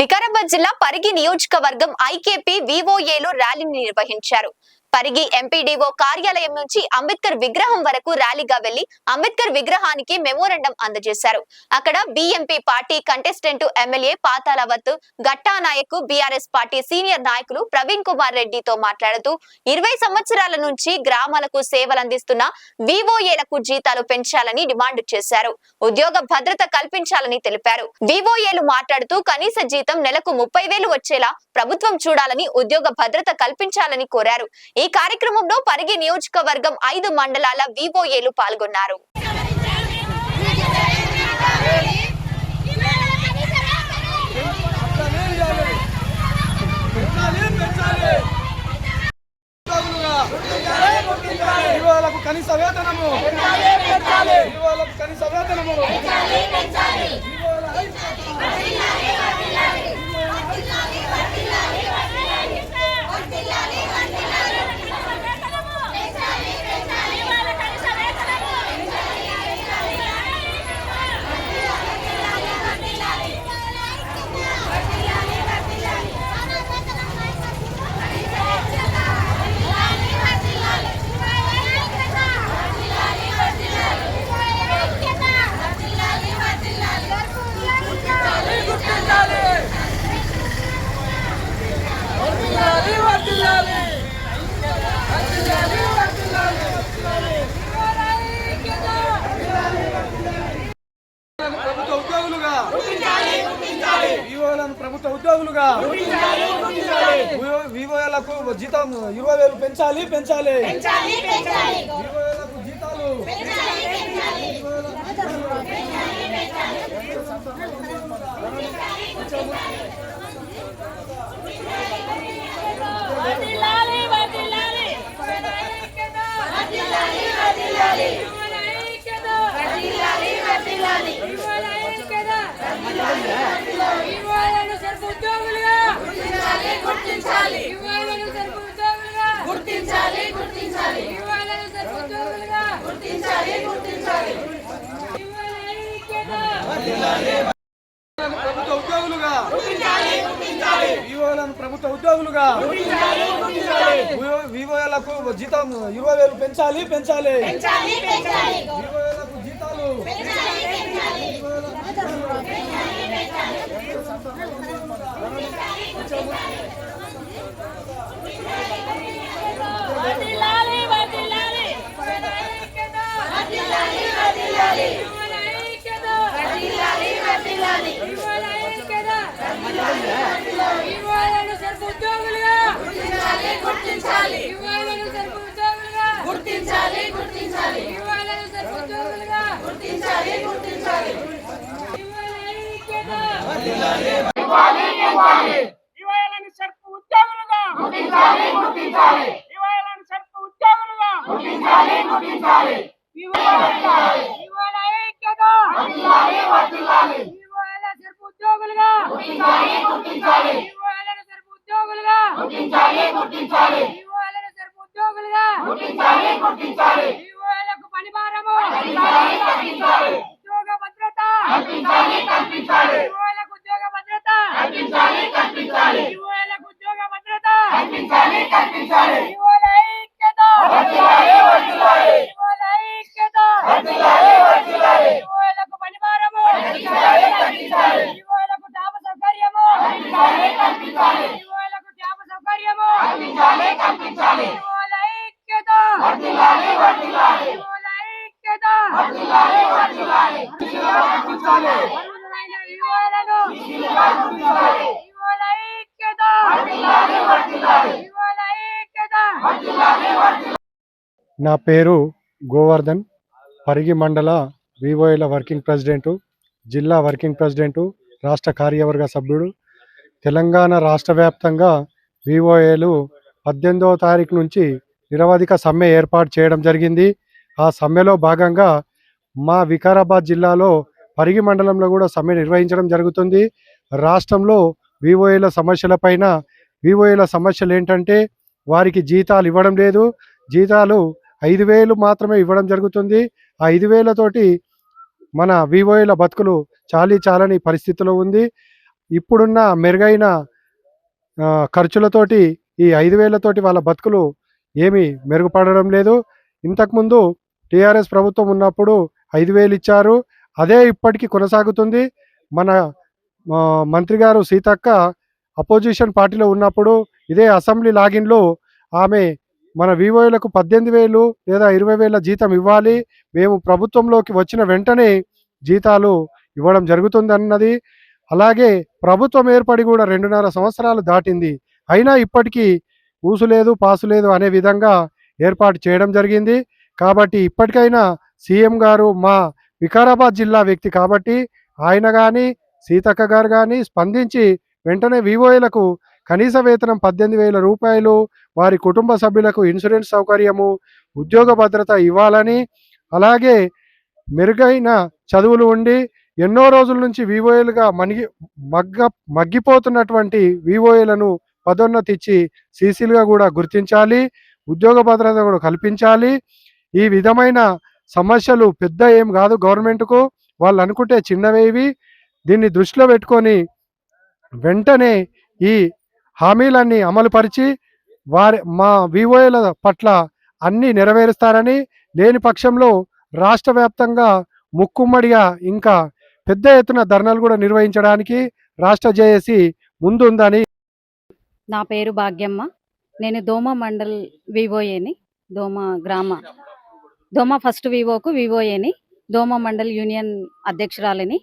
వికారాబాద్ జిల్లా పరిగి నియోజకవర్గం ఐకేపీ వివోఏలో ర్యాలీని నిర్వహించారు. పరిగి ఎంపీడీఓ కార్యాలయం నుంచి అంబేద్కర్ విగ్రహం వరకు ర్యాలీగా వెళ్లి అంబేద్కర్ విగ్రహానికి మెమోరాండం అందజేశారు. అక్కడ BMP party contestant MLA Pathalavath Gattanayak, BRS party senior నాయకులు ప్రవీణ్ కుమార్ రెడ్డితో మాట్లాడుతూ 20 సంవత్సరాల నుంచి గ్రామాలకు సేవలందిస్తున్న వివోఏలకు జీతాలు పెంచాలని డిమాండ్ చేశారు. ఉద్యోగ భద్రత కల్పించాలని తెలిపారు. వివోఏలు మాట్లాడుతూ కనీస జీతం నెలకు 30,000 వచ్చేలా ప్రభుత్వం చూడాలని, ఉద్యోగ భద్రత కల్పించాలని కోరారు. ఈ కార్యక్రమంలో పరిగి నియోజకవర్గం 5 మండలాల వివోఏలు పాల్గొన్నారు. కనీస వేతనము కనీస వేతనము ప్రభుత్వ ఉద్యోగులుగా వివోలకు జీతం 20,000 పెంచాలి. వివోలకు జీతాలు ప్రభుత్వ ఉద్యోగులుగా వివోలకు జీతం 20,000 పెంచాలి. వివోలకు జీతాలు నా పేరు గోవర్ధన్, పరిగి మండల వివోఏల వర్కింగ్ ప్రెసిడెంటు, జిల్లా వర్కింగ్ ప్రెసిడెంటు, రాష్ట్ర కార్యవర్గ సభ్యుడు. తెలంగాణ రాష్ట్ర వ్యాప్తంగా వివోఏలు 18వ తారీఖు నుంచి నిరవధిక సమ్మె ఏర్పాటు చేయడం జరిగింది. ఆ సమ్మెలో భాగంగా మా వికారాబాద్ జిల్లాలో పరిగి మండలంలో కూడా సమ్మె నిర్వహించడం జరుగుతుంది. రాష్ట్రంలో వివోఏల సమస్యలపైన వివోఏల సమస్యలు ఏంటంటే వారికి జీతాలు ఇవ్వడం లేదు. జీతాలు 5,000 మాత్రమే ఇవ్వడం జరుగుతుంది. ఆ 5,000 తోటి మన వివోఏల బతుకులు చాలని పరిస్థితిలో ఉంది. ఇప్పుడున్న మెరుగైన ఖర్చులతోటి ఈ 5,000తోటి వాళ్ళ బతుకులు ఏమీ మెరుగుపడడం లేదు. ఇంతకుముందు టీఆర్ఎస్ ప్రభుత్వం ఉన్నప్పుడు 5,000 ఇచ్చారు. అదే ఇప్పటికీ కొనసాగుతుంది. మన మంత్రి గారు సీతక్క అపోజిషన్ పార్టీలో ఉన్నప్పుడు ఇదే అసెంబ్లీ లాగిన్‌లో ఆమె మన వివోఏలకు 18,000 లేదా 20,000 జీతం ఇవ్వాలి. మేము ప్రభుత్వంలోకి వచ్చిన వెంటనే జీతాలు ఇవ్వడం జరుగుతుందన్నది. అలాగే ప్రభుత్వం ఏర్పడి కూడా 2.5 సంవత్సరాలు దాటింది. అయినా ఇప్పటికీ ఊసు లేదు, పాసు లేదు అనే విధంగా ఏర్పాటు చేయడం జరిగింది. కాబట్టి ఇప్పటికైనా సీఎం గారు మా వికారాబాద్ జిల్లా వ్యక్తి కాబట్టి ఆయన గాని, సీతక్క గారు గాని స్పందించి వెంటనే వివోఏలకు కనీస వేతనం 18,000 రూపాయలు, వారి కుటుంబ సభ్యులకు ఇన్సూరెన్స్ సౌకర్యము, ఉద్యోగ భద్రత ఇవ్వాలని, అలాగే మెరుగైన చదువులు ఉండి ఎన్నో రోజుల నుంచి వివోఏలుగా మగ్గిపోతున్నటువంటి వివోఏలను పదోన్నతి ఇచ్చి సీసీలుగా కూడా గుర్తించాలి. ఉద్యోగ భద్రత కూడా కల్పించాలి. ఈ విధమైన సమస్యలు పెద్ద ఏం కాదు గవర్నమెంట్‌కు. వాళ్ళు అనుకుంటే చిన్నవేవి. దీన్ని దృష్టిలో పెట్టుకొని వెంటనే ఈ హామీలన్నీ అమలుపరిచి మా వివోఏల పట్ల అన్నీ నెరవేరుస్తారని, లేని పక్షంలో రాష్ట్ర వ్యాప్తంగా ముక్కుమ్మడిగా ఇంకా పెద్ద ఎత్తున ధర్నాలు కూడా నిర్వహించడానికి రాష్ట్ర జేఏసీ ముందుందని. నా పేరు భాగ్యమ్మ. నేను దోమ మండల్ వివోఏని. దోమ ఫస్ట్ వివోకు వివోఏని. దోమ మండల్ యూనియన్ అధ్యక్షురాలిని.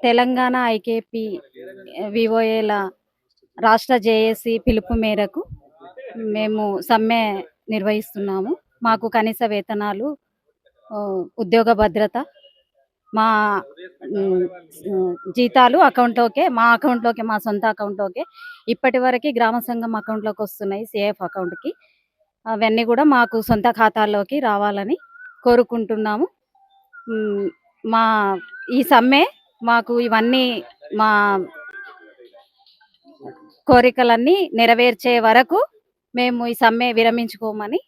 తెలంగాణ ఐకేపీ వివోఏల రాష్ట్ర జేఏసీ పిలుపు మేరకు మేము సమ్మె నిర్వహిస్తున్నాము. మాకు కనీస వేతనాలు, ఉద్యోగ భద్రత, మా జీతాలు మా అకౌంట్లోకే, మా సొంత అకౌంట్లోకే ఇప్పటి వరకు గ్రామ సంఘం అకౌంట్లోకి వస్తున్నాయి, సిఐఎఫ్ అకౌంట్కి. అవన్నీ కూడా మాకు సొంత ఖాతాల్లోకి రావాలని కోరుకుంటున్నాము. ఈ సమ్మె మాకు ఇవన్నీ మా కోరికలన్నీ నెరవేర్చే వరకు మేము ఈ సమ్మె విరమించుకోమని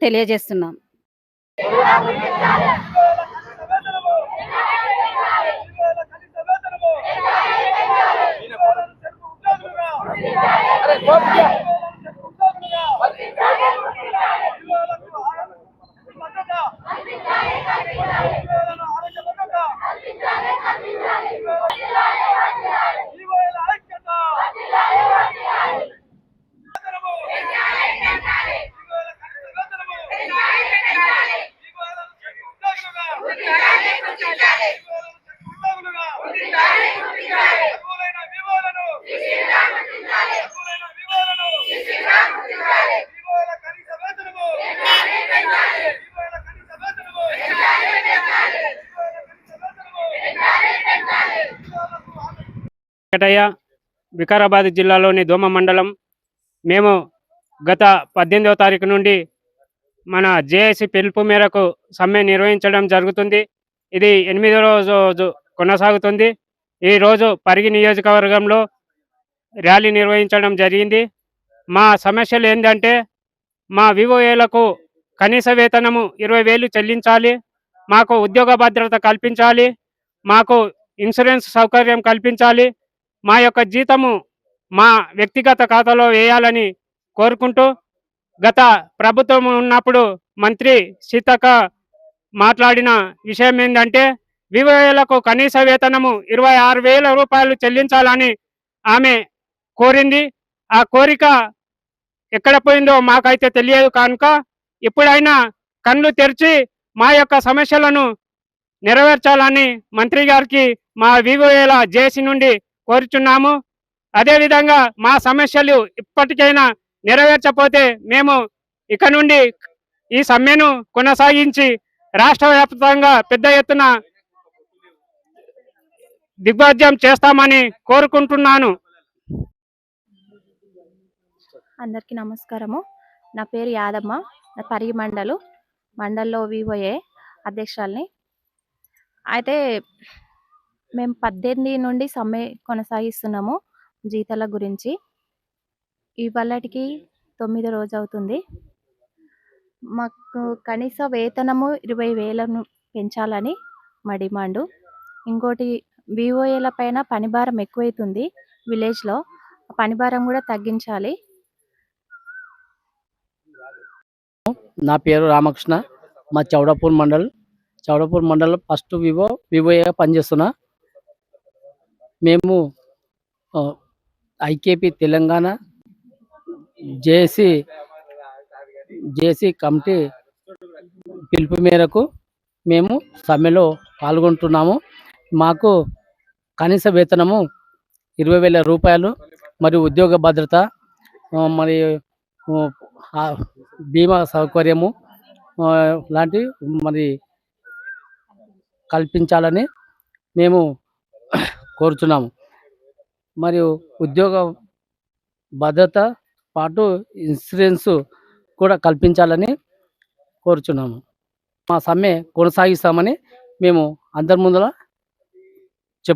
తెలియజేస్తున్నాం. వెంకటయ్య, వికారాబాద్ జిల్లాలోని దోమ మండలం. మేము గత 18వ తారీఖు నుండి మన జేఏసీ పిలుపు మేరకు సమ్మె నిర్వహించడం జరుగుతుంది. ఇది 8వ రోజు కొనసాగుతుంది. ఈరోజు పరిగి నియోజకవర్గంలో ర్యాలీ నిర్వహించడం జరిగింది. మా సమస్యలు ఏంటంటే, మా వివోఏలకు కనీస వేతనము 20,000 చెల్లించాలి, మాకు ఉద్యోగ భద్రత కల్పించాలి, మాకు ఇన్సూరెన్స్ సౌకర్యం కల్పించాలి, మా యొక్క జీతము మా వ్యక్తిగత ఖాతాలో వేయాలని కోరుకుంటూ, గత ప్రభుత్వం ఉన్నప్పుడు మంత్రి సీతక్క మాట్లాడిన విషయం ఏంటంటే, వివోఏలకు కనీస వేతనము 26,000 రూపాయలు చెల్లించాలని ఆమె కోరింది. ఆ కోరిక ఎక్కడ పోయిందో మాకైతే తెలియదు కనుక ఇప్పుడైనా కళ్ళు తెరిచి మా యొక్క సమస్యలను నెరవేర్చాలని మంత్రి గారికి మా వివోఏల జేఏసీ నుండి కోరుచున్నాము. అదేవిధంగా మా సమస్యలు ఇప్పటికైనా నెరవేర్చకపోతే మేము ఇక నుండి ఈ సమ్మెను కొనసాగించి రాష్ట్ర వ్యాప్తంగా పెద్ద ఎత్తున దిగ్విజయం చేస్తామని కోరుకుంటున్నాను. అందరికీ నమస్కారము. నా పేరు యాదమ్మ. నా పరిగి మండల్లో వివోఏ అధ్యక్షురాలిని. అయితే మేము 18 నుండి సమ్మె కొనసాగిస్తున్నాము జీతాల గురించి. ఇవాళటికి 9వ రోజు అవుతుంది. మాకు కనీస వేతనము 20,000 పెంచాలని మా డిమాండు. ఇంకోటి వివోఏల పైన పనిభారం ఎక్కువైతుంది విలేజ్‌లో. పనిభారం కూడా తగ్గించాలి. నా పేరు రామకృష్ణ. మా చౌడాపూర్ మండల్ ఫస్ట్ వివోఏగా పనిచేస్తున్నా. మేము ఐకేపీ తెలంగాణ జేఏసీ కమిటీ పిలుపు మేరకు మేము సమ్మెలో పాల్గొంటున్నాము. మాకు కనీస వేతనము 20,000 రూపాయలు మరియు ఉద్యోగ భద్రత మరి బీమా సౌకర్యము లాంటివి మరి కల్పించాలని మేము కోరుచున్నాము. మరియు ఉద్యోగ భద్రత పాటు ఇన్సూరెన్స్ కూడా కల్పించాలని కోరుచున్నాము. మా సమ్మె కొనసాగిస్తామని మేము అందరి ముందర